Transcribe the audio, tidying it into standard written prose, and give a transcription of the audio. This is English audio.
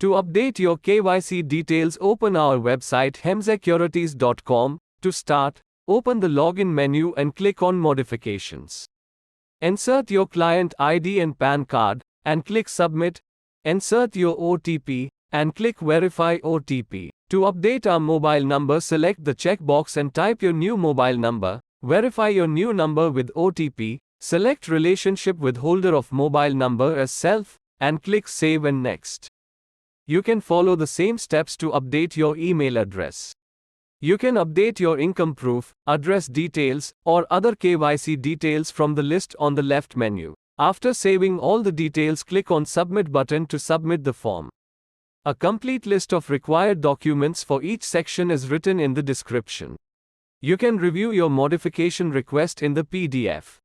To update your KYC details, open our website Securities.com. To start, open the login menu and click on Modifications. Insert your client ID and PAN card, and click Submit. Insert your OTP, and click Verify OTP. To update our mobile number, select the checkbox and type your new mobile number. Verify your new number with OTP. Select Relationship with holder of mobile number as self, and click Save and Next. You can follow the same steps to update your email address. You can update your income proof, address details, or other KYC details from the list on the left menu. After saving all the details, click on Submit button to submit the form. A complete list of required documents for each section is written in the description. You can review your modification request in the PDF.